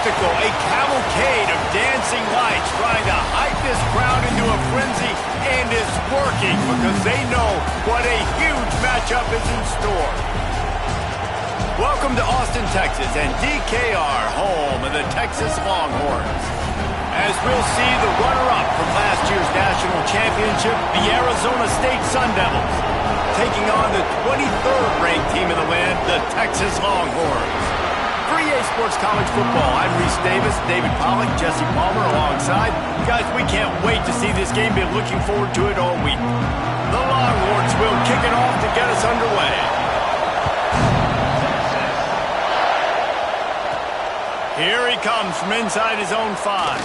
spectacle, a cavalcade of dancing lights trying to hype this crowd into a frenzy, and it's working because they know what a huge matchup is in store. Welcome to Austin, Texas, and DKR, home of the Texas Longhorns. As we'll see the runner-up from last year's national championship, the Arizona State Sun Devils, taking on the 23rd ranked team in the land, the Texas Longhorns. For EA Sports College Football, I'm Reese Davis, David Pollack, Jesse Palmer alongside. Guys, we can't wait to see this game. Been looking forward to it all week. The Longhorns will kick it off to get us underway. Here he comes from inside his own 5.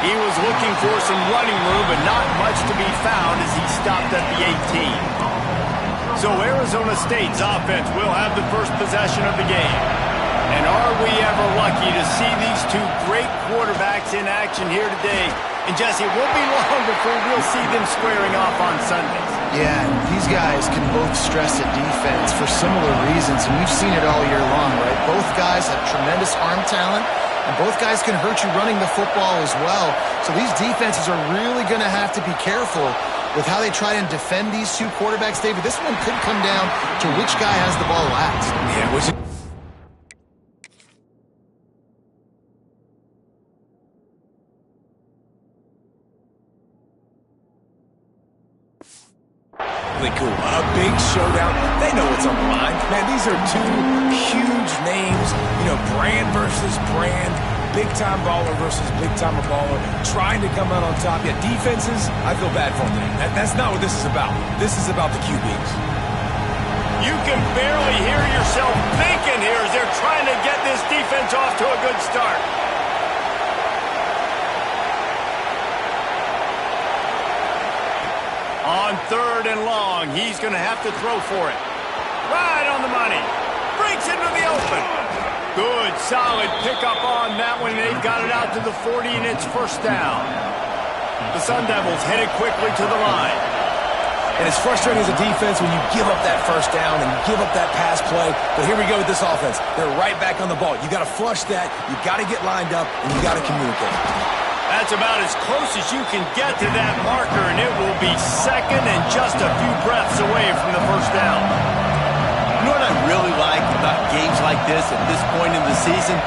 He was looking for some running room, but not much to be found as he stopped at the 18. So Arizona State's offense will have the first possession of the game. And are we ever lucky to see these two great quarterbacks in action here today? And Jesse, it won't be long before we'll see them squaring off on Sundays. Yeah, these guys can both stress a defense for similar reasons, and we've seen it all year long, right? Both guys have tremendous arm talent, and both guys can hurt you running the football as well. So these defenses are really going to have to be careful with how they try and defend these two quarterbacks, David. This one could come down to which guy has the ball last. Yeah, which cool. A big showdown. They know what's on the line. Man, these are two huge names. You know, brand versus brand. Big-time baller versus big-time baller. Trying to come out on top. Yeah, defenses, I feel bad for them. That's not what this is about. This is about the QBs. you can barely hear yourself thinking here as they're trying to get this defense off to a good start. On 3rd and long, he's going to have to throw for it. Right on the money. Breaks into the open. Good, solid pickup on that one. They've got it out to the 40, and it's first down. The Sun Devils headed quickly to the line. And it's frustrating as a defense when you give up that first down and give up that pass play. But here we go with this offense. They're right back on the ball. You got to flush that. You got to get lined up, and you got to communicate. That's about as close as you can get to that marker, and it will be second and just a few breaths away from the first down. You know what I really like about games like this at this point in the season?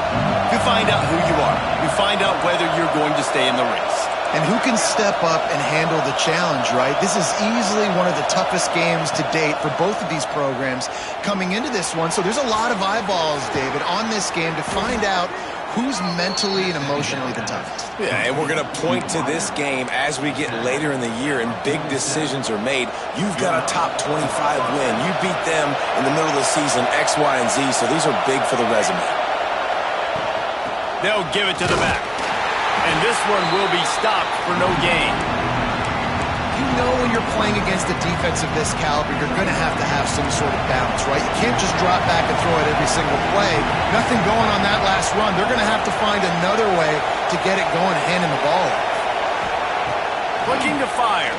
You find out who you are. You find out whether you're going to stay in the race. And who can step up and handle the challenge, right? This is easily one of the toughest games to date for both of these programs coming into this one. So there's a lot of eyeballs, David, on this game to find out who's mentally and emotionally the toughest. Yeah, and we're going to point to this game as we get later in the year and big decisions are made. You've got a top 25 win. You beat them in the middle of the season, X, Y, and Z, so these are big for the resume. They'll give it to the back. And this one will be stopped for no gain. You know when you're playing against a defense of this caliber, you're going to have some sort of balance, right? You can't just drop back and throw it every single play. Nothing going on that last run. They're going to have to find another way to get it going, handing the ball off. Looking to fire.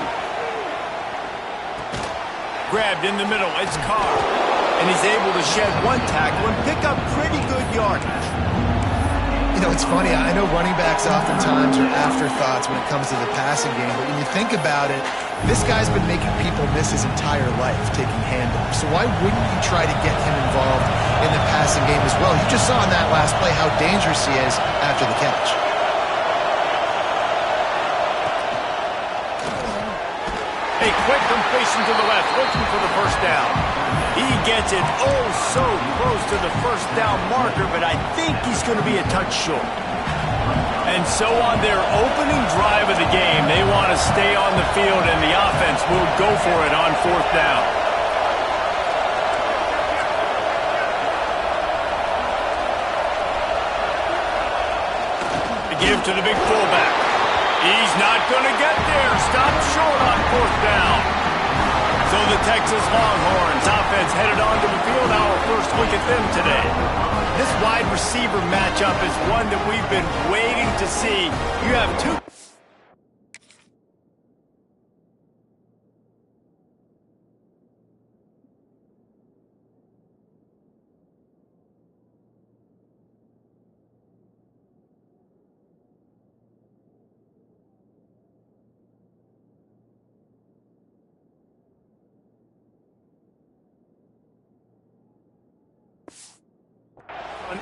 Grabbed in the middle. It's Carr. And he's able to shed one tackle and pick up pretty good yardage. You know, it's funny. I know running backs oftentimes are afterthoughts when it comes to the passing game, but when you think about it, this guy's been making people miss his entire life taking handoffs. So why wouldn't you try to get him involved in the passing game as well? You just saw in that last play how dangerous he is after the catch. A quick completion to the left, looking for the first down. He gets it oh so close to the first down marker, but I think he's going to be a touch short. And so on their opening drive of the game, they want to stay on the field, and the offense will go for it on 4th down. The give to the big fullback. He's not going to get there. Stop short on 4th down. So the Texas Longhorns offense headed onto the field. Our first look at them today. This wide receiver matchup is one that we've been waiting to see. You have two.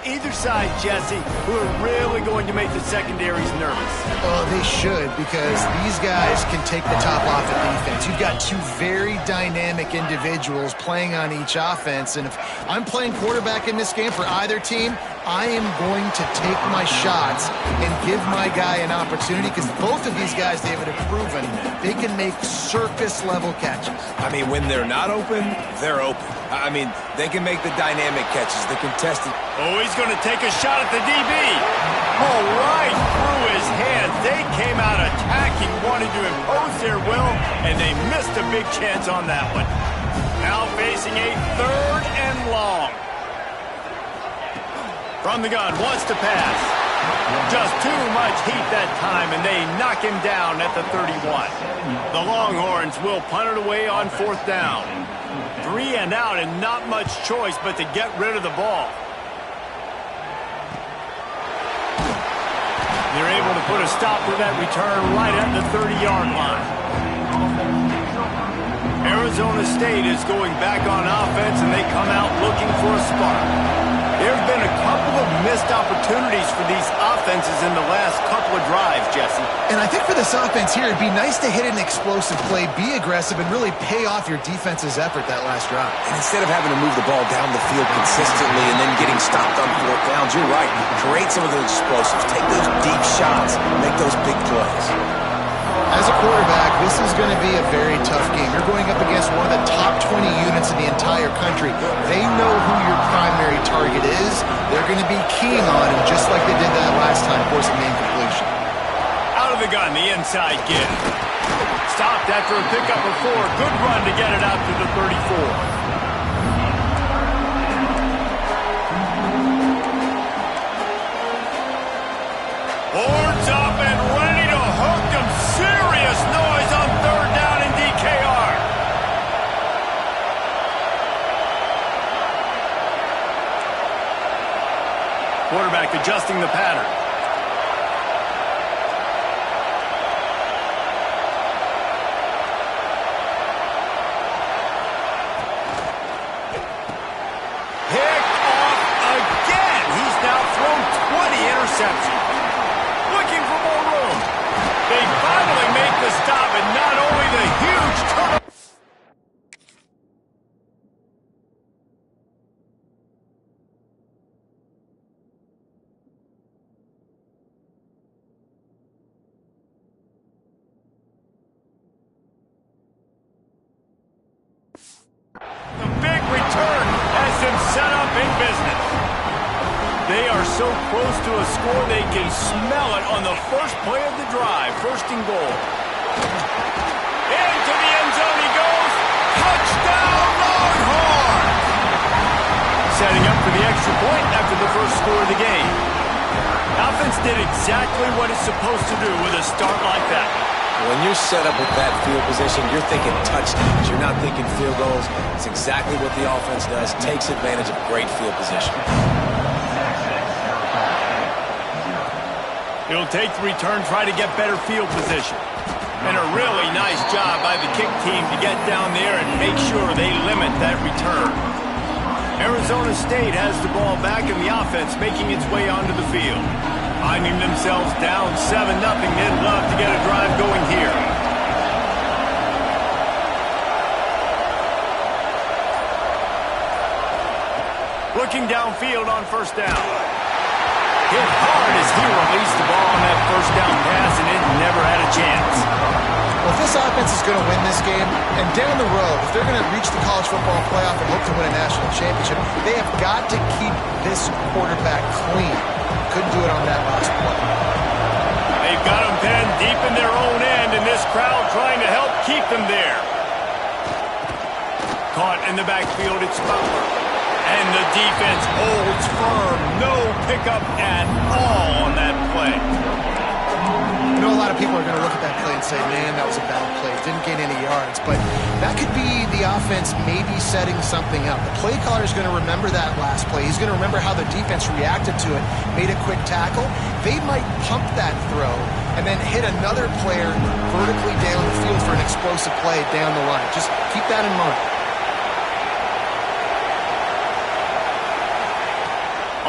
either side, Jesse, who are really going to make the secondaries nervous. Oh, they should, because these guys can take the top off the defense. You've got two very dynamic individuals playing on each offense, and if I'm playing quarterback in this game for either team, I am going to take my shots and give my guy an opportunity, because both of these guys, David, have proven they can make circus-level catches. I mean, when they're not open, they're open. I mean, they can make the dynamic catches, the contested. Oh, he's going to take a shot at the DB. Oh, right through his hands. They came out attacking, wanting to impose their will, and they missed a big chance on that one. Now facing a 3rd and long. From the gun, wants to pass. Just too much heat that time, and they knock him down at the 31. The Longhorns will punt it away on 4th down. 3 and out, and not much choice but to get rid of the ball. They're able to put a stop to that return right at the 30-yard line. Arizona State is going back on offense, and they come out looking for a spark. There have been a couple of missed opportunities for these offenses in the last couple of drives, Jesse. And I think for this offense here, it'd be nice to hit an explosive play, be aggressive, and really pay off your defense's effort that last drive. And instead of having to move the ball down the field consistently and then getting stopped on 4th downs, you're right. Create some of those explosives. Take those deep shots. Make those big plays. As a quarterback, this is going to be a very tough game. You're going up against one of the top 20 units in the entire country. They know who your primary target is. They're going to be keying on him, just like they did that last time, forcing the incompletion. Out of the gun, the inside give. Stopped after a pickup of 4. Good run to get it out to the 34. Boards up and ready to hook them. Serious noise on 3rd down in DKR. Quarterback adjusting the pattern. Picked off again. He's now thrown 20 interceptions. Looking for more room. They finally make the stop, and not only the huge turnover. The big return has them set up in business. They are so close to a score they can smell it on the first play of the drive. 1st and goal. Into the end zone he goes. Touchdown Longhorns! Setting up for the extra point after the first score of the game. Offense did exactly what it's supposed to do with a start like that. When you're set up with that field position, you're thinking touchdowns. You're not thinking field goals. It's exactly what the offense does. Takes advantage of great field position. He'll take the return, try to get better field position. And a really nice job by the kick team to get down there and make sure they limit that return. Arizona State has the ball back in the offense, making its way onto the field. Finding themselves down 7-0, they'd love to get a drive going here. Looking downfield on 1st down. Hit hard as he released the ball on that 1st down pass, and it never had a chance. Well, if this offense is going to win this game, and down the road, if they're going to reach the college football playoff and hope to win a national championship, they have got to keep this quarterback clean. Couldn't do it on that last play. They've got him pinned deep in their own end, and this crowd trying to help keep them there. Caught in the backfield, it's Butler. And the defense holds firm. No pickup at all on that play. You know, a lot of people are going to look at that play and say, man, that was a bad play. Didn't gain any yards. But that could be the offense maybe setting something up. The play caller is going to remember that last play. He's going to remember how the defense reacted to it, made a quick tackle. They might pump that throw and then hit another player vertically down the field for an explosive play down the line. Just keep that in mind.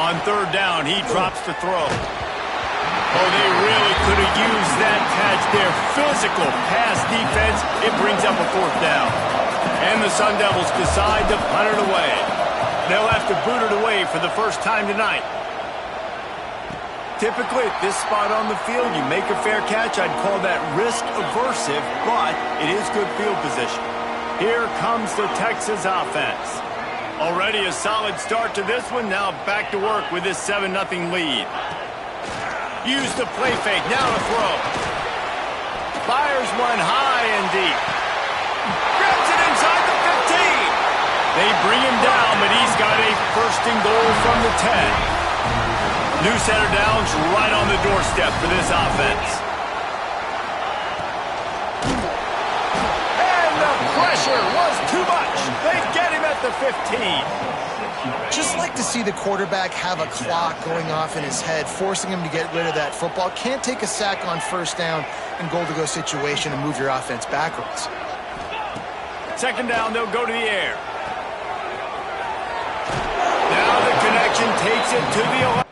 On third down, he drops the throw. Oh, they really could have used that catch there. Physical pass defense. It brings up a fourth down. And the Sun Devils decide to punt it away. They'll have to boot it away for the first time tonight. Typically, at this spot on the field, you make a fair catch. I'd call that risk-aversive, but it is good field position. Here comes the Texas offense. Already a solid start to this one. Now back to work with this 7-0 lead. Use the play fake. Now to throw. Fires one high and deep. Grabs it inside the 15. They bring him down, but he's got a first and goal from the 10. New set of downs right on the doorstep for this offense. And the pressure was too much. They get him at the 15. Just like to see the quarterback have a clock going off in his head, forcing him to get rid of that football. Can't take a sack on first down in goal-to-go situation and move your offense backwards. Second down, they'll go to the air. Now the connection takes it to the 11.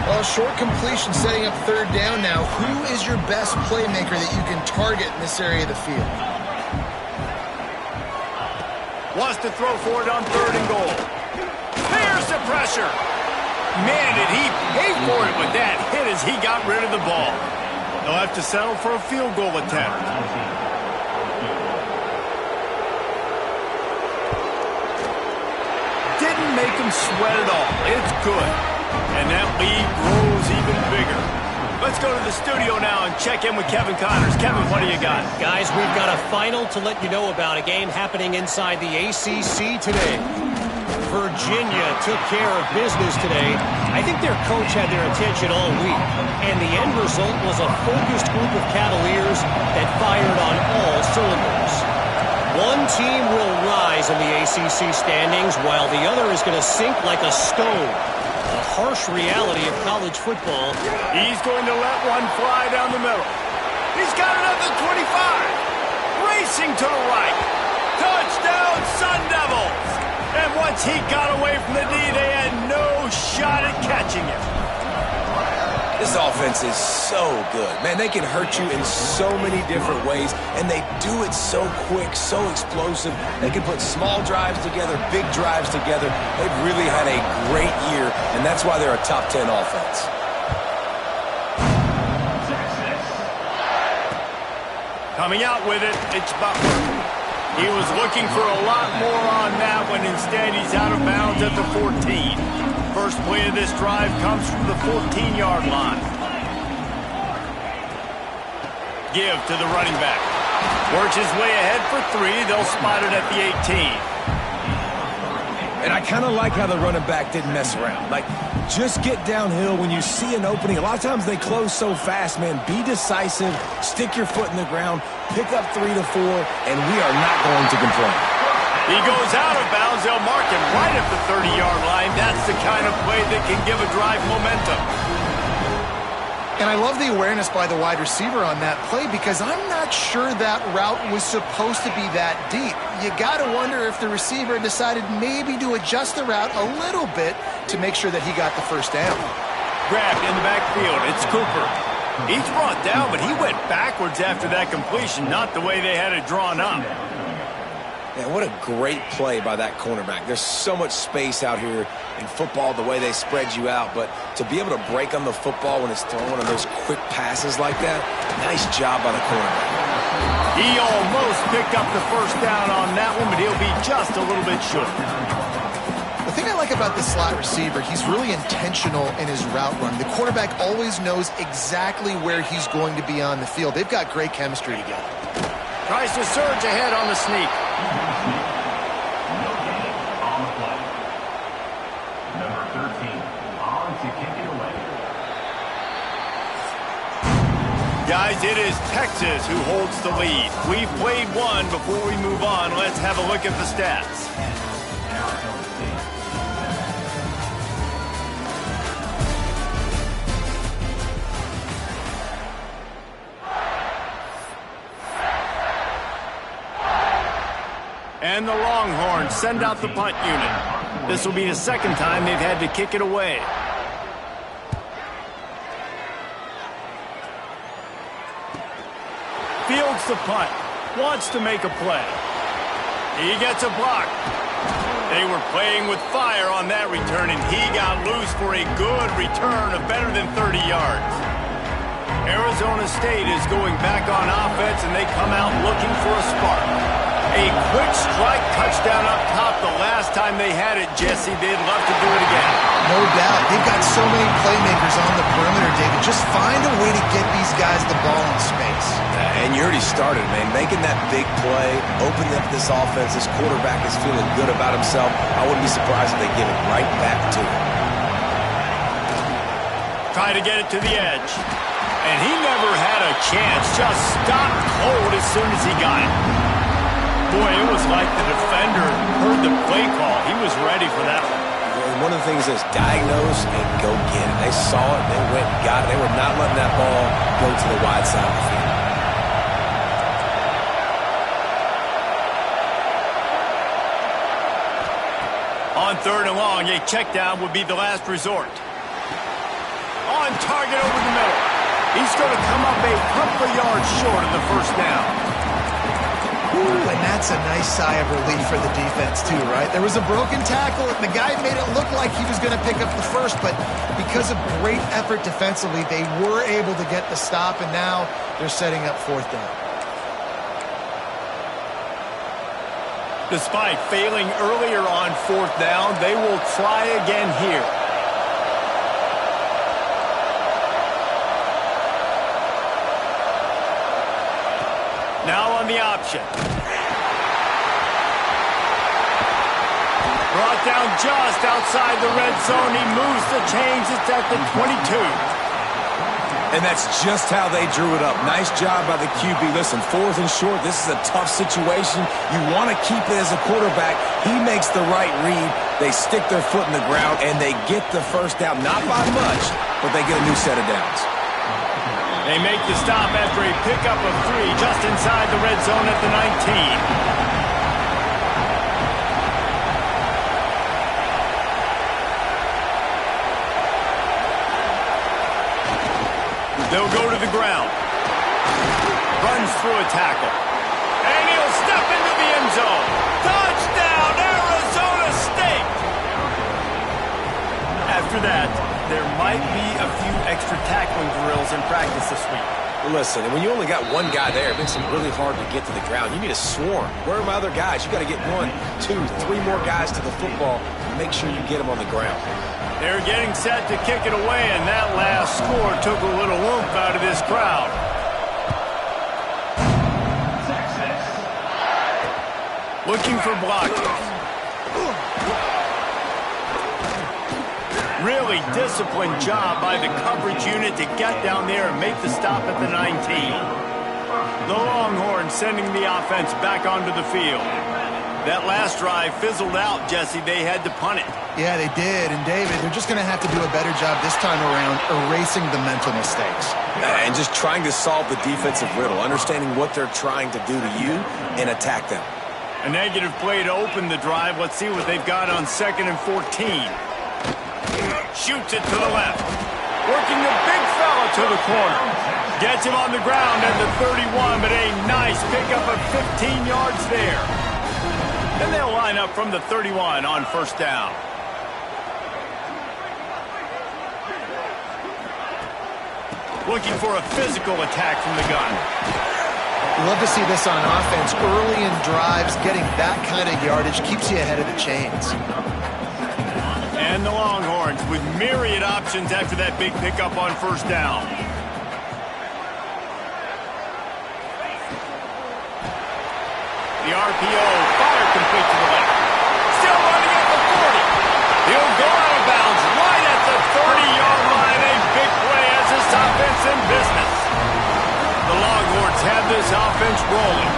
Well, short completion setting up third down now. Who is your best playmaker that you can target in this area of the field? Wants to throw for it on third and goal. There's the pressure. Man, did he pay for it with that hit as he got rid of the ball. They'll have to settle for a field goal attempt. Didn't make him sweat at all. It's good. And that lead grows even bigger. Let's go to the studio now and check in with Kevin Connors. Kevin, what do you got? Guys, we've got a final to let you know about, a game happening inside the ACC today. Virginia took care of business today. I think their coach had their attention all week, and the end result was a focused group of Cavaliers that fired on all cylinders. One team will rise in the ACC standings, while the other is going to sink like a stone. A harsh reality of college football. He's going to let one fly down the middle. He's got another 25. Racing to the right. Touchdown, Sun Devils. And once he got away from the D, they had no shot at catching him. This offense is so good. Man, they can hurt you in so many different ways, and they do it so quick, so explosive. They can put small drives together, big drives together. They've really had a great year, and that's why they're a top 10 offense. Coming out with it, it's Butler. He was looking for a lot more on that one. Instead, he's out of bounds at the 14. First play of this drive comes from the 14-yard line. Give to the running back. Works his way ahead for 3. They'll spot it at the 18. And I kind of like how the running back didn't mess around. Like, just get downhill when you see an opening. A lot of times they close so fast, man. Be decisive, stick your foot in the ground, pick up 3 to 4, and we are not going to complain. He goes out of bounds. They'll mark him right at the 30-yard line. That's the kind of play that can give a drive momentum. And I love the awareness by the wide receiver on that play, because I'm not sure that route was supposed to be that deep. You got to wonder if the receiver decided maybe to adjust the route a little bit to make sure that he got the first down. Grabbed in the backfield. It's Cooper. He's brought down, but he went backwards after that completion, not the way they had it drawn up. Man, what a great play by that cornerback. There's so much space out here in football, the way they spread you out, but to be able to break on the football when it's thrown one of those quick passes like that, nice job by the cornerback. He almost picked up the first down on that one, but he'll be just a little bit short. The thing I like about the slot receiver, he's really intentional in his route run. The quarterback always knows exactly where he's going to be on the field. They've got great chemistry together. Tries to surge ahead on the sneak. Guys, it is Texas who holds the lead. We've played one. Before we move on, let's have a look at the stats. And the Longhorns send out the punt unit. This will be the second time they've had to kick it away. Fields the punt. Wants to make a play. He gets a block. They were playing with fire on that return, and he got loose for a good return of better than 30 yards. Arizona State is going back on offense, and they come out looking for a spark. A quick strike touchdown up top the last time they had it, Jesse. They'd love to do it again. No doubt. They've got so many playmakers on the perimeter, David. Just find a way to get these guys the ball in space. And you already started, man. Making that big play, opening up this offense. This quarterback is feeling good about himself. I wouldn't be surprised if they give it right back to him. Try to get it to the edge. And he never had a chance. Just stopped cold as soon as he got it. Boy, it was like the defender heard the play call. He was ready for that one. And one of the things is diagnose and go get it. They saw it, they went and got it. They were not letting that ball go to the wide side of the field. On 3rd and long, a check down would be the last resort. On target over the middle. He's going to come up a couple of yards short of the first down. Ooh, and that's a nice sigh of relief for the defense too, right? There was a broken tackle, and the guy made it look like he was going to pick up the first, but because of great effort defensively, they were able to get the stop, and now they're setting up 4th down. Despite failing earlier on 4th down, they will try again here. Now on the option. Brought down just outside the red zone. He moves the chains. It's at the 22. And that's just how they drew it up. Nice job by the QB. Listen, 4th and short, this is a tough situation. You want to keep it as a quarterback. He makes the right read. They stick their foot in the ground, and they get the first down. Not by much, but they get a new set of downs. They make the stop after a pickup of 3 just inside the red zone at the 19. They'll go to the ground. Runs through a tackle. And he'll step into the end zone. Touchdown, Arizona State! After that, there might be a few extra tackling drills in practice this week. Well, listen, and when you only got one guy there, it makes it really hard to get to the ground. You need a swarm. Where are my other guys? You got to get 1, 2, 3 more guys to the football and make sure you get them on the ground. They're getting set to kick it away, and that last score took a little oomph out of this crowd. Looking for blockers. Really disciplined job by the coverage unit to get down there and make the stop at the 19. The Longhorns sending the offense back onto the field. That last drive fizzled out, Jesse. They had to punt it. Yeah, they did. And, David, they're just going to have to do a better job this time around erasing the mental mistakes. And just trying to solve the defensive riddle, understanding what they're trying to do to you and attack them. A negative play to open the drive. Let's see what they've got on 2nd and 14. Shoots it to the left. Working the big fella to the corner. Gets him on the ground at the 31, but a nice pickup of 15 yards there. And they'll line up from the 31 on 1st down. Looking for a physical attack from the gun. Love to see this on offense. Early in drives, getting that kind of yardage keeps you ahead of the chains. And the Longhorns with myriad options after that big pickup on 1st down. The RPO, fire complete to the left. Still running at the 40. He'll go out of bounds right at the 30-yard line. A big play as this offense in business. The Longhorns have this offense rolling.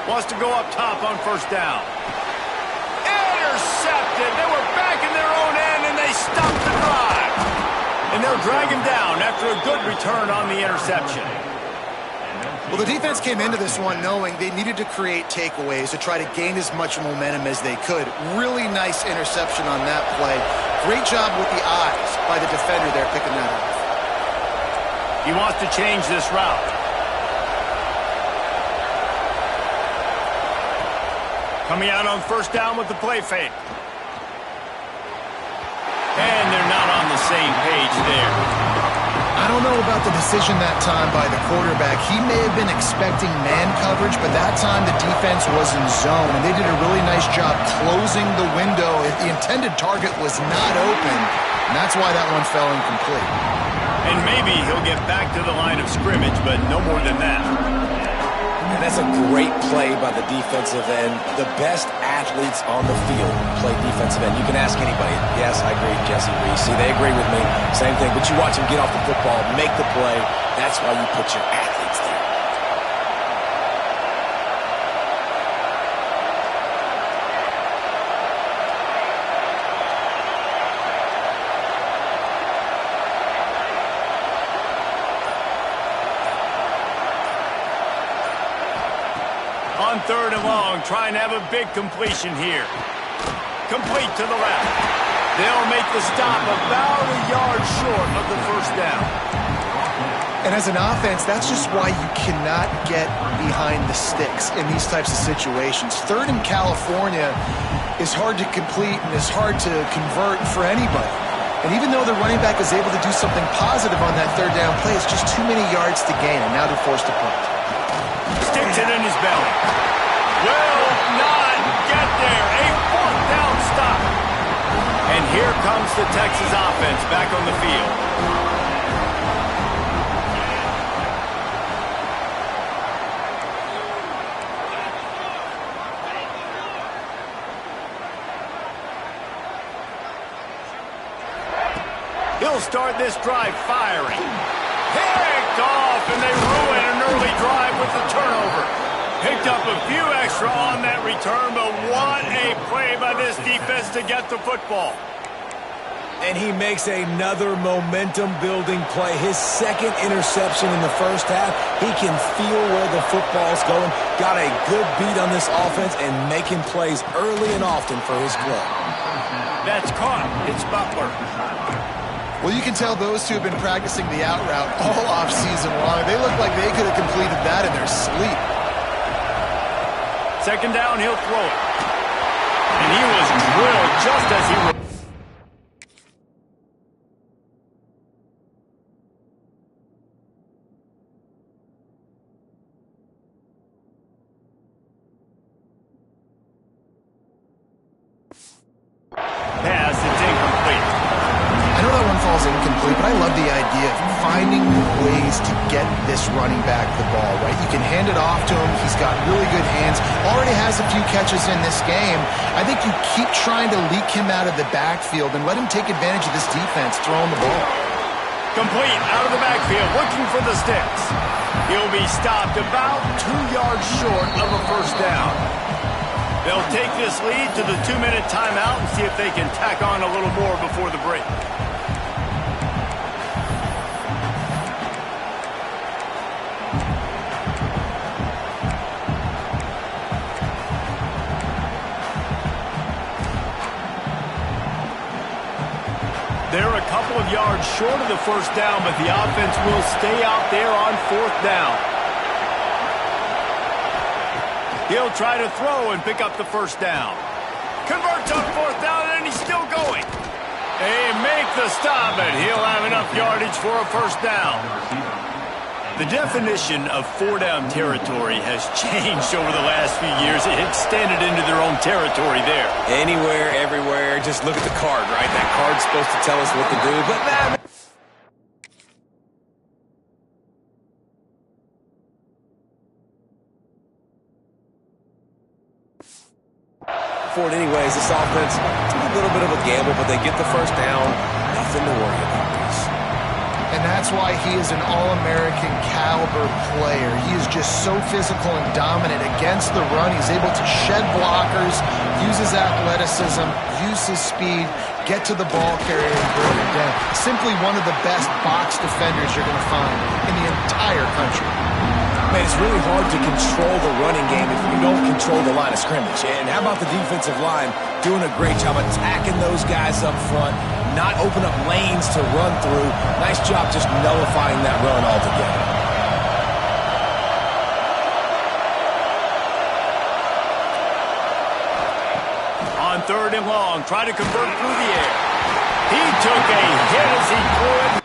Wants to go up top on 1st down. Intercepted. They were back in their own end, and they stopped the drive. And they'll drag him down after a good return on the interception. Well, the defense came into this one knowing they needed to create takeaways to try to gain as much momentum as they could. Really nice interception on that play. Great job with the eyes by the defender there picking that up. He wants to change this route. Coming out on first down with the play fake. And they're not on the same page there. I don't know about the decision that time by the quarterback. He may have been expecting man coverage, but that time the defense was in zone, and they did a really nice job closing the window. The intended target was not open, and that's why that one fell incomplete. And maybe he'll get back to the line of scrimmage, but no more than that. And that's a great play by the defensive end. The best athletes on the field play defensive end. You can ask anybody. Yes, I agree, Jesse Reese. See, they agree with me. Same thing. But you watch them get off the football, make the play. That's why you put your athletes there. On third and long, trying to have a big completion here. Complete to the left. They'll make the stop about a yard short of the first down. And as an offense, that's just why you cannot get behind the sticks in these types of situations. Third in California is hard to complete and is hard to convert for anybody. And even though the running back is able to do something positive on that third down play, it's just too many yards to gain, and now they're forced to punt. Sticks it in his belly. Will not get there. A fourth down stop. And here comes the Texas offense back on the field. He'll start this drive firing. Picked off, and they ruin an early drive with the turnover. Picked up a few extra on that return, but what a play by this defense to get the football. And he makes another momentum-building play. His second interception in the first half. He can feel where the football's going. Got a good beat on this offense and making plays early and often for his club. That's caught. It's Butler. Well, you can tell those two have been practicing the out route all off-season long. They look like they could have completed that in their sleep. Second down, he'll throw it. And he was drilled just as he was. Pass, it's incomplete. I know that one falls incomplete, but I love the idea of finding ways to get this running back the ball, right? You can hand it off to him. He's got really good hands. Already has a few catches in this game. I think you keep trying to leak him out of the backfield and let him take advantage of this defense throwing the ball. Complete out of the backfield, looking for the sticks. He'll be stopped about 2 yards short of a first down. They'll take this lead to the 2-minute timeout and see if they can tack on a little more before the break. They're a couple of yards short of the first down, but the offense will stay out there on fourth down. He'll try to throw and pick up the first down. Converts on fourth down, and he's still going. They make the stop, and he'll have enough yardage for a first down. The definition of four-down territory has changed over the last few years. It extended into their own territory there. Anywhere, everywhere. Just look at the card, right? That card's supposed to tell us what to do, but nah. For it anyways, this offense, a little bit of a gamble, but they get the first down. Nothing to worry about this. And that's why he is an All-American caliber player. He is just so physical and dominant against the run. He's able to shed blockers, use his athleticism, use his speed, get to the ball carrier and bring it down. Simply one of the best box defenders you're going to find in the entire country. Man, it's really hard to control the running game if you don't control the line of scrimmage. And how about the defensive line doing a great job attacking those guys up front, not open up lanes to run through. Nice job just nullifying that run altogether. On 3rd and long, try to convert through the air. He took a hit as he threw it.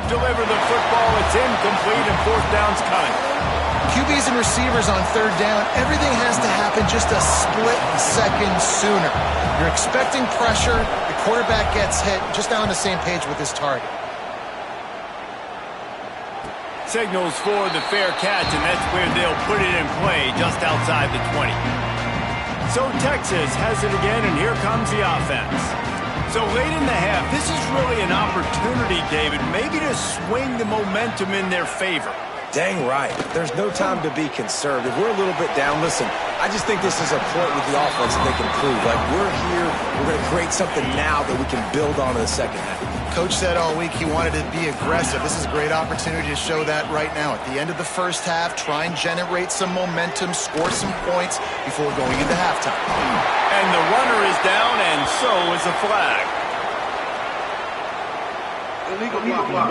Deliver the football. It's incomplete, and 4th down's coming. QBs and receivers on 3rd down, everything has to happen just a split second sooner. You're expecting pressure, the quarterback gets hit, just now on the same page with his target. Signals for the fair catch, and that's where they'll put it in play, just outside the 20. So Texas has it again, and here comes the offense. So late in the half, this is really an opportunity, David, maybe to swing the momentum in their favor. Dang right. There's no time to be conservative. We're a little bit down. Listen, I just think this is a point with the offense that they can prove. Like, we're here, we're going to create something now that we can build on in the second half. Coach said all week he wanted to be aggressive. This is a great opportunity to show that right now. At the end of the first half, try and generate some momentum, score some points before going into halftime. And the runner is down, and so is a flag. Illegal block.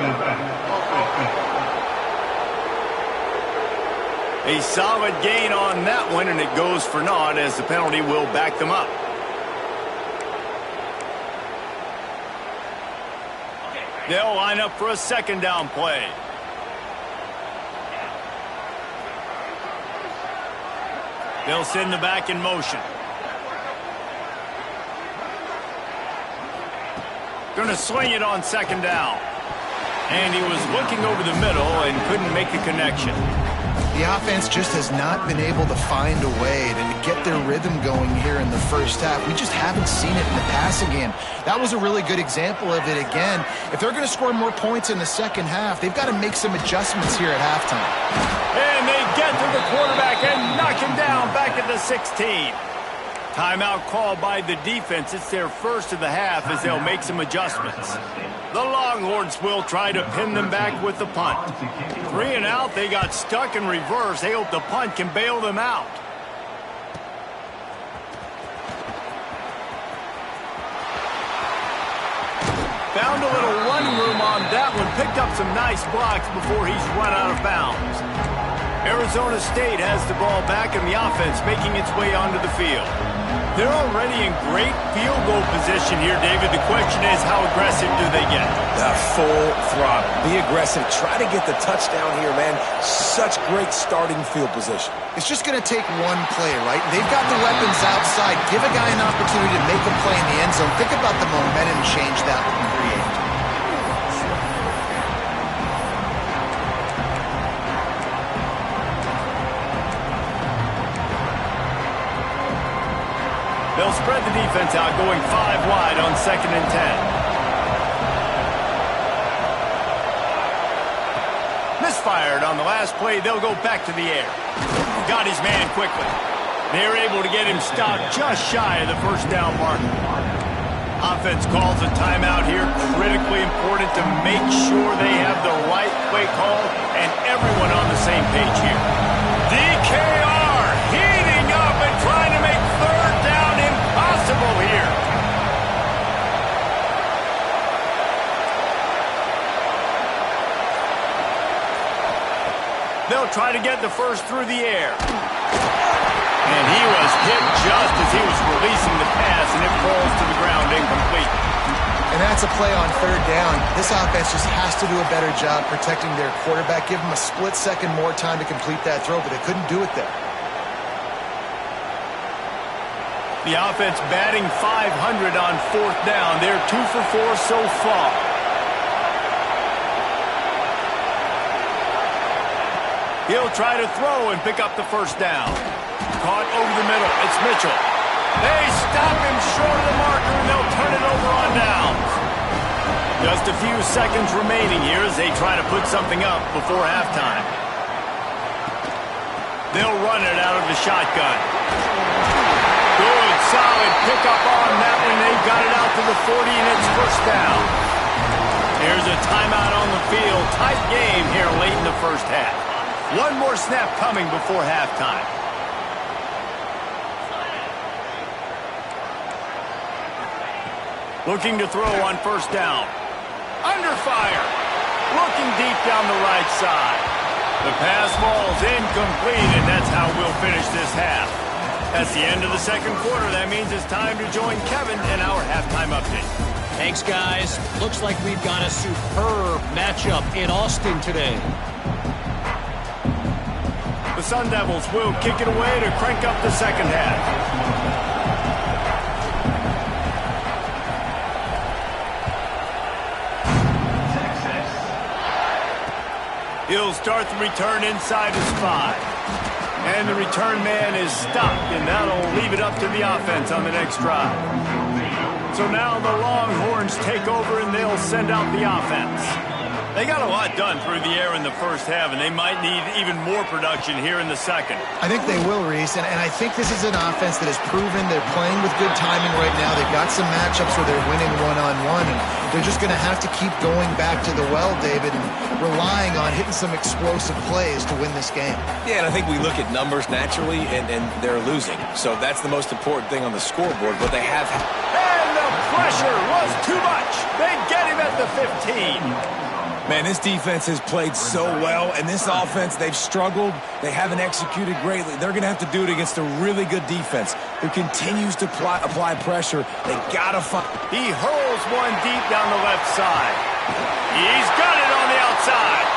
A solid gain on that one, and it goes for naught as the penalty will back them up. They'll line up for a 2nd down play. They'll send the back in motion. Going to swing it on 2nd down. And he was looking over the middle and couldn't make the connection. The offense just has not been able to find a way to get their rhythm going here in the first half. We just haven't seen it in the passing game. That was a really good example of it again. If they're going to score more points in the second half, they've got to make some adjustments here at halftime. And they get to the quarterback and knock him down back at the 16. Timeout called by the defense. It's their first of the half as they'll make some adjustments. The Longhorns will try to pin them back with the punt. 3 and out, they got stuck in reverse. They hope the punt can bail them out. Found a little running room on that one. Picked up some nice blocks before he's run out of bounds. Arizona State has the ball back and the offense making its way onto the field. They're already in great field goal position here, David. The question is, how aggressive do they get? The full throttle. Be aggressive. Try to get the touchdown here, man. Such great starting field position. It's just going to take one play, right? They've got the weapons outside. Give a guy an opportunity to make a play in the end zone. Think about the momentum change that would create. They'll spread the defense out, going 5 wide on 2nd and 10. Misfired on the last play. They'll go back to the air. Got his man quickly. They're able to get him stopped just shy of the 1st down mark. Offense calls a timeout here. Critically important to make sure they have the right play call and everyone on the same page here. DKR heating up and trying to make 3rd down impossible here. They'll try to get the first through the air. And he was hit just as he was releasing the pass, and it falls to the ground incomplete. And that's a play on 3rd down. This offense just has to do a better job protecting their quarterback. Give them a split second more time to complete that throw, but they couldn't do it there. The offense batting .500 on 4th down. They're 2 for 4 so far. He'll try to throw and pick up the first down. Caught over the middle. It's Mitchell. They stop him short of the marker, and they'll turn it over on down. Just a few seconds remaining here as they try to put something up before halftime. They'll run it out of the shotgun. Good, solid pickup on that one. They've got it out to the 40, and it's first down. Here's a timeout on the field. Tight game here late in the first half. One more snap coming before halftime. Looking to throw on first down. Under fire. Looking deep down the right side. The pass falls incomplete, and that's how we'll finish this half. That's the end of the second quarter. That means it's time to join Kevin in our halftime update. Thanks, guys. Looks like we've got a superb matchup in Austin today. The Sun Devils will kick it away to crank up the second half. He'll start the return inside his 5. And the return man is stopped, and that'll leave it up to the offense on the next drive. So now the Longhorns take over, and they'll send out the offense. They got a lot done through the air in the first half, and they might need even more production here in the second. I think they will, Reese, and I think this is an offense that has proven they're playing with good timing right now. They've got some matchups where they're winning one-on-one, and they're just going to have to keep going back to the well, David, and relying on hitting some explosive plays to win this game. Yeah, and I think we look at numbers naturally, and they're losing. So that's the most important thing on the scoreboard, but they have... And the pressure was too much. They get him at the 15. Man, this defense has played so well, and this offense, they've struggled. They haven't executed greatly. They're going to have to do it against a really good defense who continues to apply pressure. They got to find... He hurls one deep down the left side. He's got it on the outside.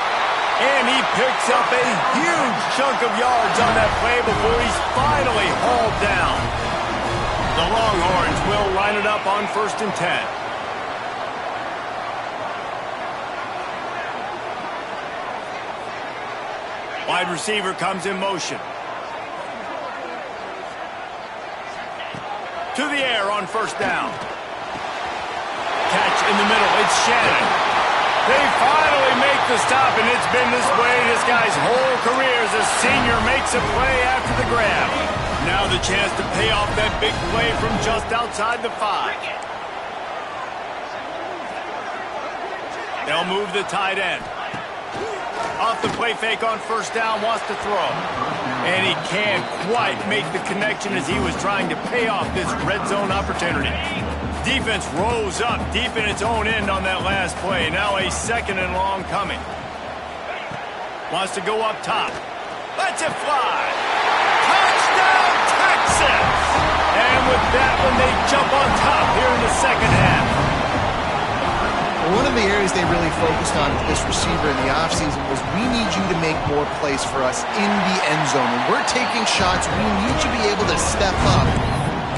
And he picks up a huge chunk of yards on that play before he's finally hauled down. The Longhorns will line it up on 1st and 10. Wide receiver comes in motion. To the air on first down. Catch in the middle. It's Shannon. They finally make the stop, and it's been this way this guy's whole career as a senior makes a play after the grab. Now the chance to pay off that big play from just outside the 5. They'll move the tight end. Off the play fake on first down, wants to throw. And he can't quite make the connection as he was trying to pay off this red zone opportunity. Defense rose up deep in its own end on that last play. Now a 2nd and long coming. Wants to go up top. Lets it fly. Touchdown, Texas! And with that one, they jump on top here in the second half. One of the areas they really focused on with this receiver in the offseason was we need you to make more plays for us in the end zone. When we're taking shots, we need you to be able to step up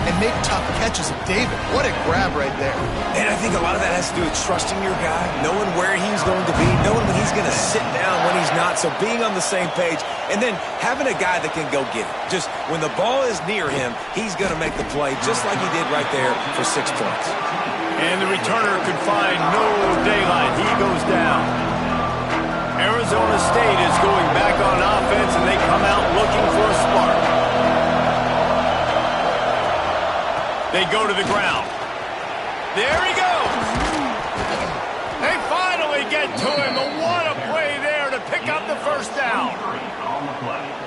and make tough catches. David, what a grab right there. And I think a lot of that has to do with trusting your guy, knowing where he's going to be, knowing when he's going to sit down, when he's not. So being on the same page, and then having a guy that can go get it. Just when the ball is near him, he's going to make the play just like he did right there for 6 points. And the returner could find no daylight. He goes down. Arizona State is going back on offense, and they come out looking for a spark. They go to the ground. There he goes. They finally get to him. And what a play there to pick up the first down.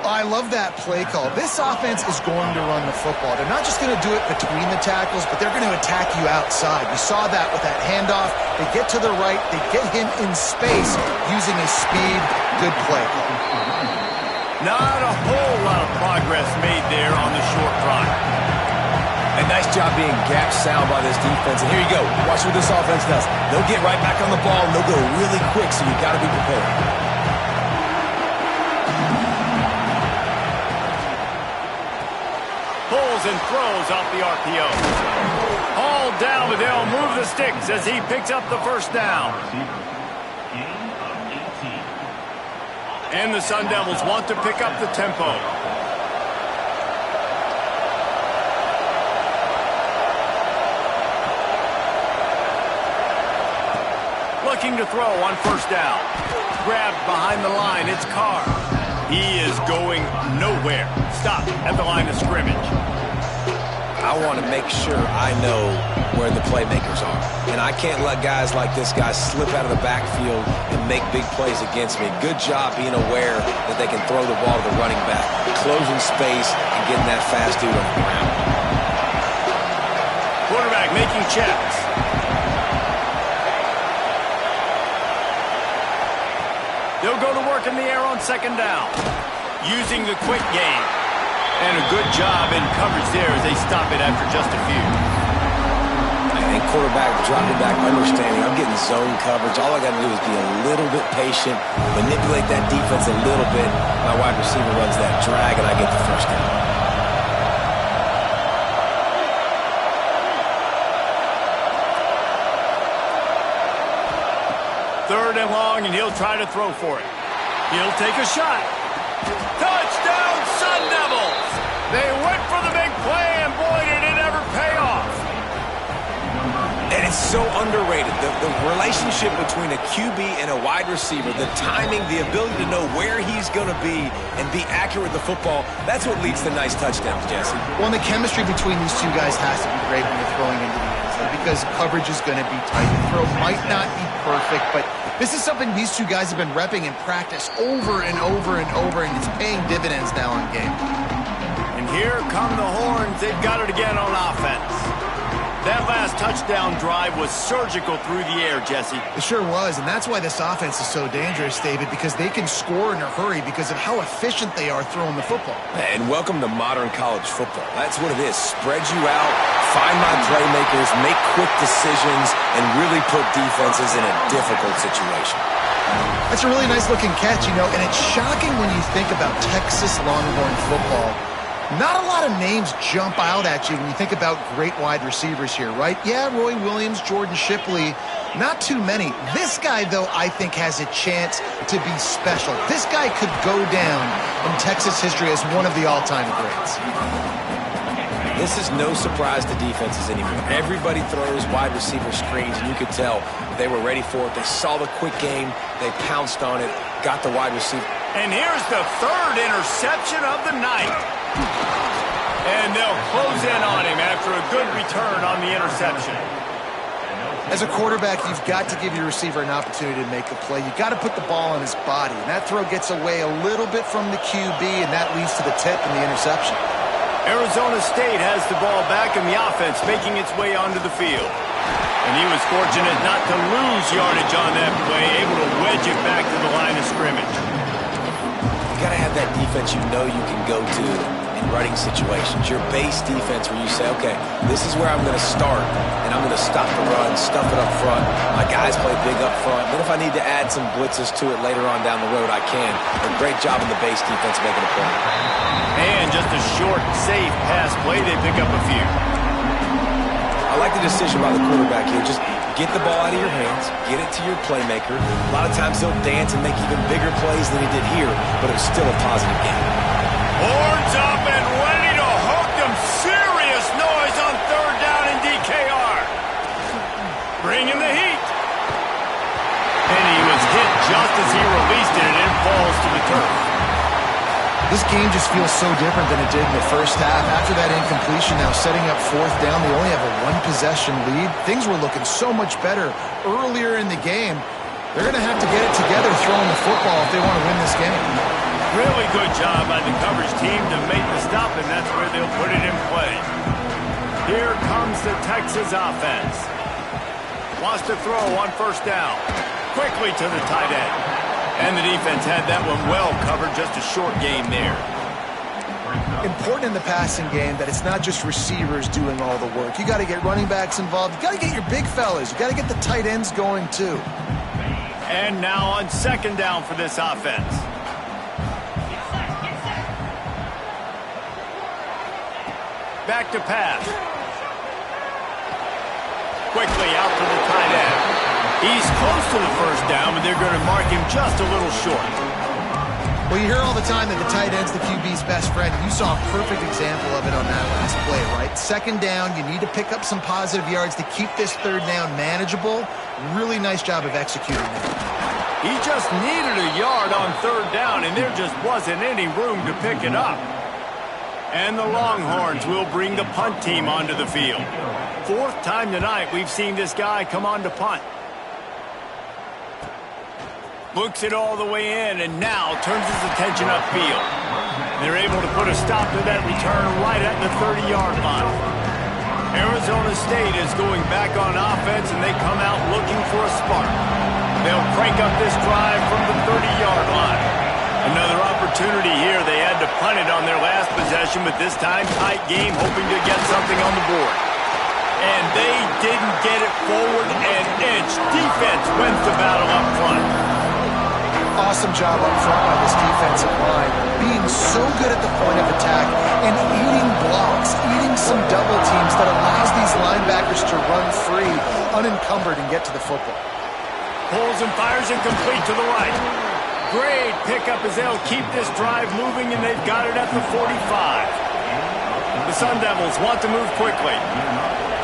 I love that play call. This offense is going to run the football. They're not just going to do it between the tackles, but they're going to attack you outside. You saw that with that handoff. They get to the right. They get him in space using his speed. Good play. Not a whole lot of progress made there on the short run. A nice job being gap sound by this defense. And here you go. Watch what this offense does. They'll get right back on the ball, and they'll go really quick, so you've got to be prepared. Pulls and throws off the RPO. Hauled down, but they'll move the sticks as he picks up the first down. And the Sun Devils want to pick up the tempo. Looking to throw on first down. Grabbed behind the line, it's Carr. He is going nowhere. Stop at the line of scrimmage. I want to make sure I know where the playmakers are. And I can't let guys like this guy slip out of the backfield and make big plays against me. Good job being aware that they can throw the ball to the running back, closing space and getting that fast dude on the ground. Quarterback making checks. They'll go to work in the air on second down, using the quick game. And a good job in coverage there as they stop it after just a few. And quarterback dropping back, understanding I'm getting zone coverage. All I got to do is be a little bit patient, manipulate that defense a little bit. My wide receiver runs that drag, and I get the first down. Third and long, and he'll try to throw for it. He'll take a shot. Touchdown, Sun Devils! They went for the big play, and boy, did it ever pay off. And it's so underrated. The relationship between a QB and a wide receiver, the timing, the ability to know where he's going to be and be accurate with the football, that's what leads to nice touchdowns, Jesse. Well, and the chemistry between these two guys has to be great when you're throwing into the end zone because coverage is going to be tight. The throw might not be perfect, but this is something these two guys have been repping in practice over and over and over, and it's paying dividends now on game. And here come the horns. They've got it again on offense. That last touchdown drive was surgical through the air, Jesse. It sure was, and that's why this offense is so dangerous, David, because they can score in a hurry because of how efficient they are throwing the football. And welcome to modern college football. That's what it is. Spread you out, find my playmakers, make quick decisions, and really put defenses in a difficult situation. That's a really nice-looking catch, you know, and it's shocking when you think about Texas Longhorn football. Not a lot of names jump out at you when you think about great wide receivers here, right? Yeah, Roy Williams, Jordan Shipley, not too many. This guy, though, I think has a chance to be special. This guy could go down in Texas history as one of the all-time greats. This is no surprise to defenses anymore. Everybody throws wide receiver screens, and you could tell they were ready for it. They saw the quick game. They pounced on it, got the wide receiver. And here's the third interception of the night. And they'll close in on him after a good return on the interception. As a quarterback, you've got to give your receiver an opportunity to make a play. You've got to put the ball on his body. And that throw gets away a little bit from the QB, and that leads to the tip and the interception. Arizona State has the ball back in the offense, making its way onto the field. And he was fortunate not to lose yardage on that play, able to wedge it back to the line of scrimmage. You got to have that defense you know you can go to in running situations. Your base defense where you say, okay, this is where I'm going to start, and I'm going to stop the run, stuff it up front. My guys play big up front. Then if I need to add some blitzes to it later on down the road, I can. A great job in the base defense making a play. And just a short, safe pass play. They pick up a few. I like the decision by the quarterback here. Just get the ball out of your hands, get it to your playmaker. A lot of times he'll dance and make even bigger plays than he did here, but it was still a positive game. Horns up and ready to hook them. Serious noise on third down in DKR. Bringing the heat. And he was hit just as he released it, and it falls to the turf. This game just feels so different than it did in the first half. After that incompletion, now setting up fourth down, they only have a one-possession lead. Things were looking so much better earlier in the game. They're going to have to get it together throwing the football if they want to win this game. Really good job by the coverage team to make the stop, and that's where they'll put it in play. Here comes the Texas offense. Wants to throw on first down. Quickly to the tight end. And the defense had that one well covered, just a short game there. Important in the passing game that it's not just receivers doing all the work. You got to get running backs involved. You got to get your big fellas. You got to get the tight ends going too. And now on second down for this offense. Back to pass. Quickly out to the tight end. He's close to the first down, but they're going to mark him just a little short. Well, you hear all the time that the tight end's the QB's best friend. You saw a perfect example of it on that last play, right? Second down, you need to pick up some positive yards to keep this third down manageable. Really nice job of executing that. He just needed a yard on third down, and there just wasn't any room to pick it up. And the Longhorns will bring the punt team onto the field. Fourth time tonight we've seen this guy come on to punt. Looks it all the way in, and now turns his attention upfield. They're able to put a stop to that return right at the 30-yard line. Arizona State is going back on offense, and they come out looking for a spark. They'll crank up this drive from the 30-yard line. Another opportunity here. They had to punt it on their last possession, but this time tight game, hoping to get something on the board. And they didn't get it forward an inch. Defense wins the battle up front. Awesome job up front by this defensive line, being so good at the point of attack and eating blocks, eating some double teams that allows these linebackers to run free, unencumbered, and get to the football. Pulls and fires it complete to the right. Great pickup as they'll keep this drive moving, and they've got it at the 45. The Sun Devils want to move quickly.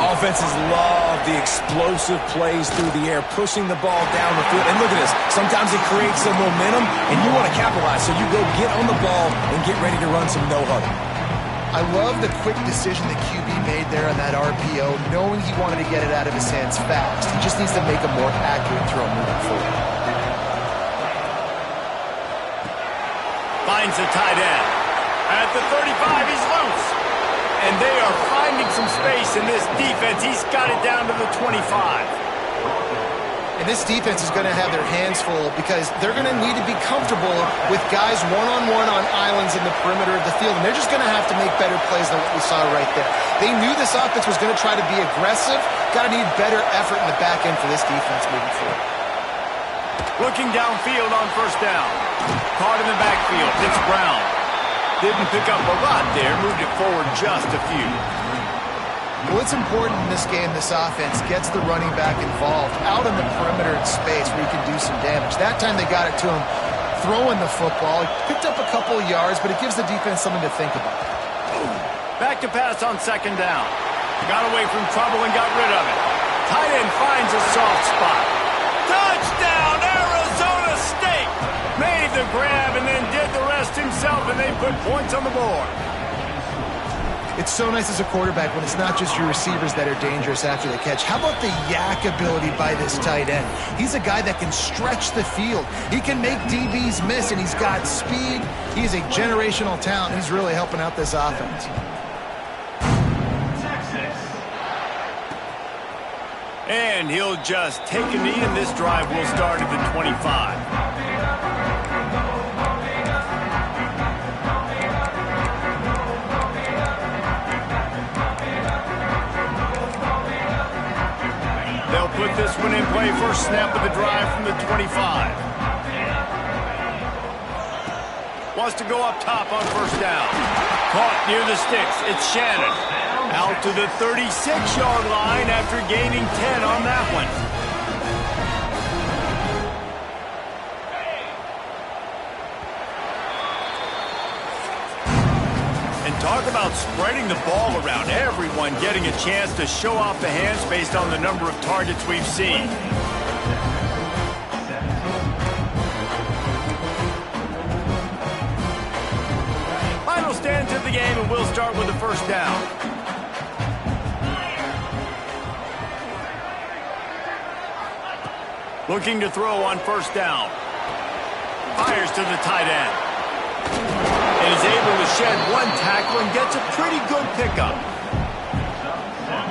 Offenses love the explosive plays through the air, pushing the ball down the field. And look at this. Sometimes it creates some momentum, and you want to capitalize. So you go get on the ball and get ready to run some no-huddle. I love the quick decision that QB made there on that RPO, knowing he wanted to get it out of his hands fast. He just needs to make a more accurate throw moving forward. Finds the tight end. At the 35, he's loose. And they are finding some space in this defense. He's got it down to the 25. And this defense is going to have their hands full because they're going to need to be comfortable with guys one-on-one on islands in the perimeter of the field. And they're just going to have to make better plays than what we saw right there. They knew this offense was going to try to be aggressive. Got to need better effort in the back end for this defense moving forward. Looking downfield on first down. Caught in the backfield. It's Brown. Didn't pick up a lot there. Moved it forward just a few. Well, it's important in this game, this offense gets the running back involved out on the perimeter in space where he can do some damage. That time they got it to him throwing the football. He picked up a couple of yards, but it gives the defense something to think about. Back to pass on second down. Got away from trouble and got rid of it. Tight end finds a soft spot. Touchdown, Arizona State! Made the grab and then did the rest himself, and they put points on the board. It's so nice as a quarterback when it's not just your receivers that are dangerous after the catch. How about the yak ability by this tight end? He's a guy that can stretch the field. He can make DBs miss, and he's got speed. He's a generational talent. He's really helping out this offense. And he'll just take a knee, and this drive will start at the 25. They'll put this one in play. First snap of the drive from the 25. Wants to go up top on first down. Caught near the sticks. It's Shannon. Out to the 36-yard line after gaining 10 on that one. Talk about spreading the ball around. Everyone getting a chance to show off the hands based on the number of targets we've seen. Final stands of the game, and we'll start with the first down. Looking to throw on first down. Fires to the tight end. And is able to shed one tackle and gets a pretty good pickup.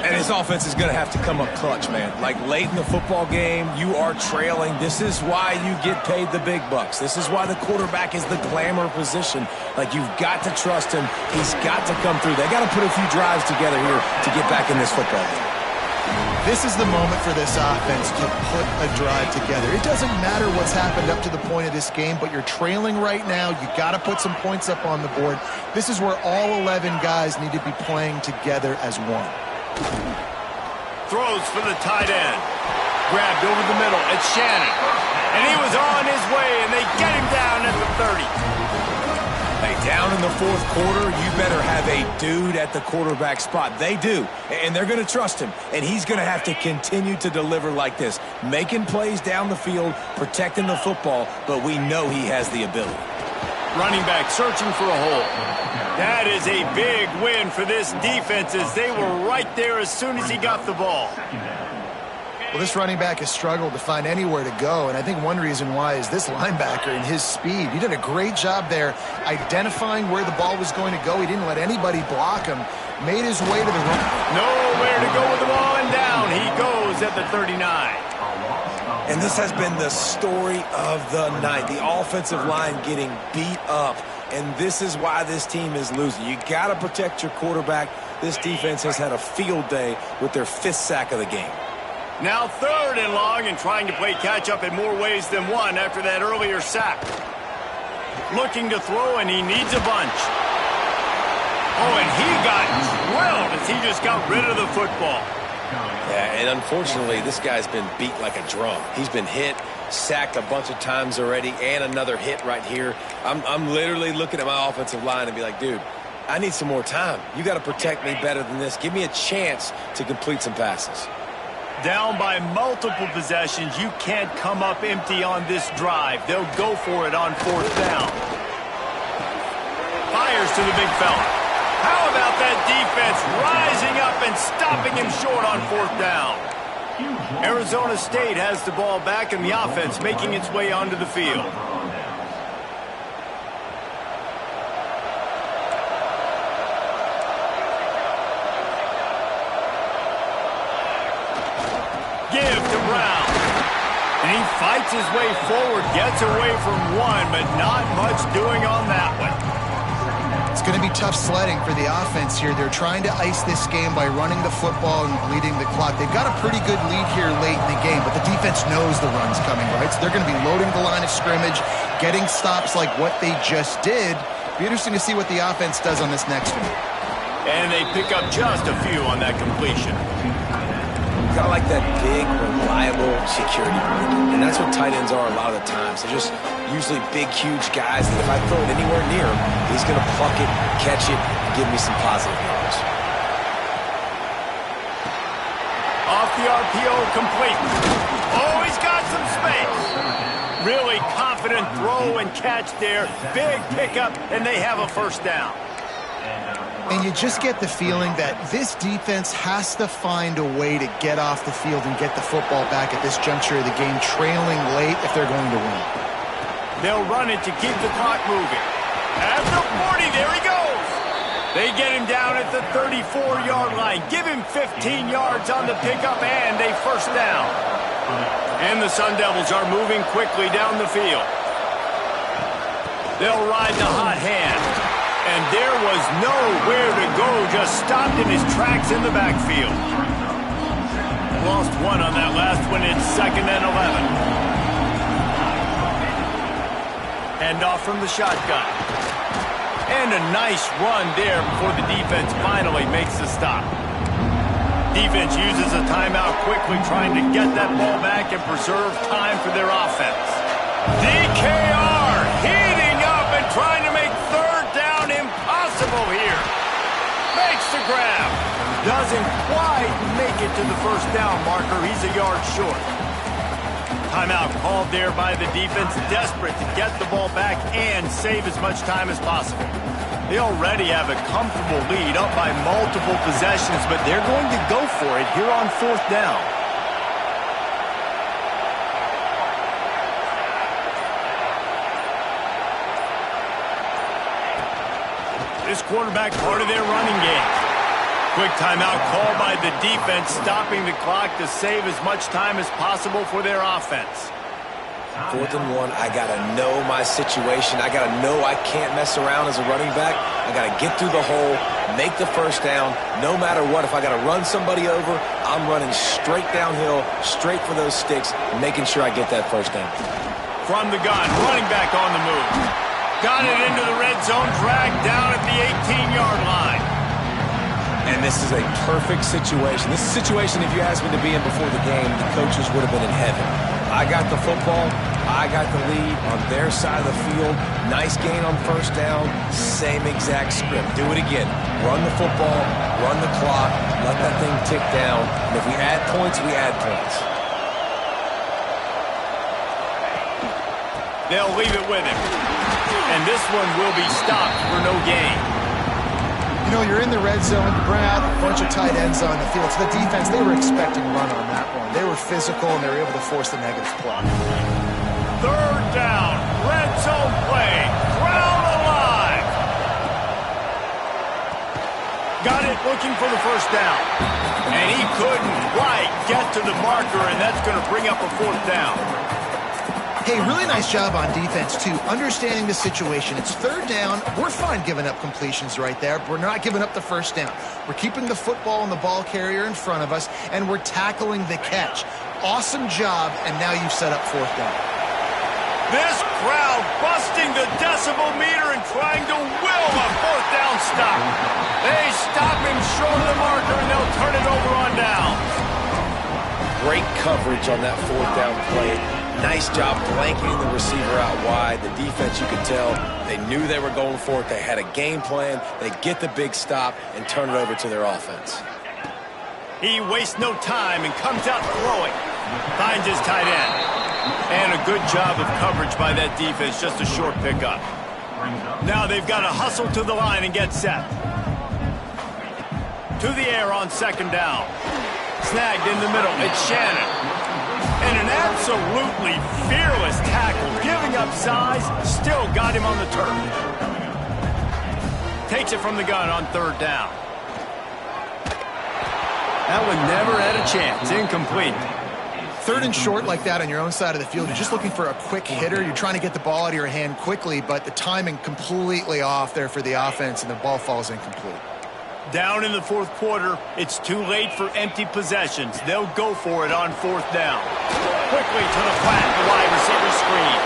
And his offense is going to have to come up clutch, man. Like late in the football game, you are trailing. This is why you get paid the big bucks. This is why the quarterback is the glamour position. Like, you've got to trust him. He's got to come through. They got to put a few drives together here to get back in this football game. This is the moment for this offense to put a drive together. It doesn't matter what's happened up to the point of this game, but you're trailing right now. You got to put some points up on the board. This is where all 11 guys need to be playing together as one. Throws for the tight end. Grabbed over the middle. It's Shannon. And he was on his way, and they get him down at the 30. Hey, down in the fourth quarter, you better have a dude at the quarterback spot. They do, and they're going to trust him. And he's going to have to continue to deliver like this, making plays down the field, protecting the football, but we know he has the ability. Running back searching for a hole. That is a big win for this defense as they were right there as soon as he got the ball. Well, this running back has struggled to find anywhere to go, and I think one reason why is this linebacker and his speed. He did a great job there identifying where the ball was going to go. He didn't let anybody block him. Made his way to the run. Nowhere to go with the ball, and down he goes at the 39. And this has been the story of the night. The offensive line getting beat up, and this is why this team is losing. You got to protect your quarterback. This defense has had a field day with their 5th sack of the game. Now 3rd and long and trying to play catch-up in more ways than one after that earlier sack. Looking to throw, and he needs a bunch. Oh, and he got drilled as he just got rid of the football. Yeah, and unfortunately, this guy's been beat like a drum. He's been hit, sacked a bunch of times already, and another hit right here. I'm literally looking at my offensive line and be like, dude, I need some more time. You got to protect me better than this. Give me a chance to complete some passes. Down by multiple possessions, you can't come up empty on this drive. They'll go for it on 4th down. Fires to the big fella. How about that defense rising up and stopping him short on 4th down? Arizona State has the ball back and the offense making its way onto the field. Give to Brown. And he fights his way forward, gets away from one, but not much doing on that one. It's going to be tough sledding for the offense here. They're trying to ice this game by running the football and bleeding the clock. They've got a pretty good lead here late in the game, but the defense knows the run's coming, right? So they're going to be loading the line of scrimmage, getting stops like what they just did. Be interesting to see what the offense does on this next one. And they pick up just a few on that completion. Got like that big, reliable security blanket. And that's what tight ends are a lot of the times. They're just usually big, huge guys that if I throw it anywhere near him, he's going to pluck it, catch it, and give me some positive yards. Off the RPO, complete. Oh, he's got some space. Really confident throw and catch there. Big pickup, and they have a 1st down. And you just get the feeling that this defense has to find a way to get off the field and get the football back at this juncture of the game, trailing late if they're going to win. They'll run it to keep the clock moving. At the 40, there he goes. They get him down at the 34-yard line. Give him 15 yards on the pickup and a 1st down. And the Sun Devils are moving quickly down the field. They'll ride the hot hand. And there was nowhere to go, just stopped in his tracks in the backfield. Lost one on that last one. It's 2nd and 11. Handoff from the shotgun. And a nice run there before the defense finally makes the stop. Defense uses a timeout quickly, trying to get that ball back and preserve time for their offense. DKR heating up and trying to make 3rd down impossible here. Makes the grab. Doesn't quite make it to the 1st down marker. He's a yard short. Timeout called there by the defense, desperate to get the ball back and save as much time as possible. They already have a comfortable lead up by multiple possessions, but they're going to go for it here on 4th down. This quarterback part of their running game. Quick timeout called by the defense, stopping the clock to save as much time as possible for their offense. 4th and 1, I got to know my situation. I got to know I can't mess around as a running back. I got to get through the hole, make the first down, no matter what. If I got to run somebody over, I'm running straight downhill, straight for those sticks, making sure I get that first down. From the gun, running back on the move. Got it into the red zone, dragged down at the 18-yard line. And this is a perfect situation. This is a situation, if you asked me to be in before the game, the coaches would have been in heaven. I got the football. I got the lead on their side of the field. Nice gain on first down. Same exact script. Do it again. Run the football, run the clock, let that thing tick down. And if we add points, we add points. They'll leave it with him. And this one will be stopped for no gain. You know, you're in the red zone, you bring out a bunch of tight ends on the field. So the defense, they were expecting run on that one. They were physical, and they were able to force the negative play. 3rd down, red zone play, crowd alive. Got it, looking for the first down. And he couldn't quite get to the marker, and that's going to bring up a 4th down. Hey, really nice job on defense, too. Understanding the situation. It's 3rd down. We're fine giving up completions right there. But we're not giving up the first down. We're keeping the football and the ball carrier in front of us, and we're tackling the catch. Awesome job, and now you've set up 4th down. This crowd busting the decibel meter and trying to will a 4th down stop. They stop him short of the marker, and they'll turn it over on down. Great coverage on that 4th down play. Nice job blanketing the receiver out wide. The defense, you could tell, they knew they were going for it. They had a game plan. They get the big stop and turn it over to their offense. He wastes no time and comes out throwing. Finds his tight end. And a good job of coverage by that defense. Just a short pickup. Now they've got to hustle to the line and get set. To the air on 2nd down. Snagged in the middle. It's Shannon. And an absolutely fearless tackle, giving up size, still got him on the turf. Takes it from the gun on 3rd down. That one never had a chance. Incomplete. 3rd and short like that on your own side of the field, you're just looking for a quick hitter. You're trying to get the ball out of your hand quickly, but the timing completely off there for the offense, and the ball falls incomplete. Down in the 4th quarter, it's too late for empty possessions. They'll go for it on 4th down. Quickly to the flat, the wide receiver screen.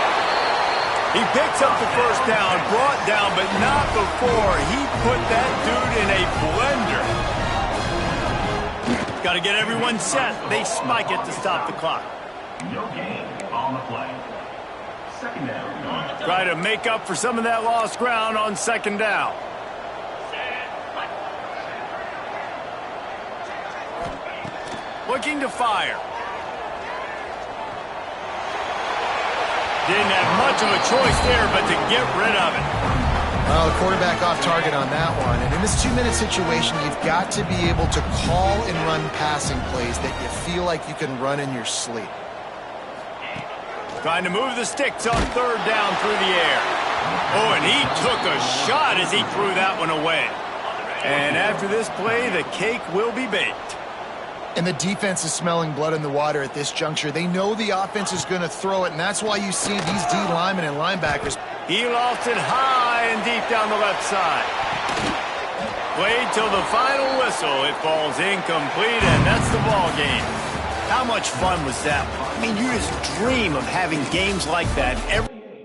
He picks up the first down, brought down, but not before he put that dude in a blender. Got to get everyone set. They spike it to stop the clock. No gain on the play. 2nd down. Try to make up for some of that lost ground on 2nd down. Looking to fire. Didn't have much of a choice there, but to get rid of it. Well, the quarterback off target on that one. And in this 2-minute situation, you've got to be able to call and run passing plays that you feel like you can run in your sleep. Trying to move the sticks on 3rd down through the air. Oh, and he took a shot as he threw that one away. And after this play, the cake will be baked. And the defense is smelling blood in the water at this juncture. They know the offense is going to throw it, and that's why you see these D linemen and linebackers. He lost it high and deep down the left side. Played till the final whistle. It falls incomplete, and that's the ball game. How much fun was that? I mean, you just dream of having games like that every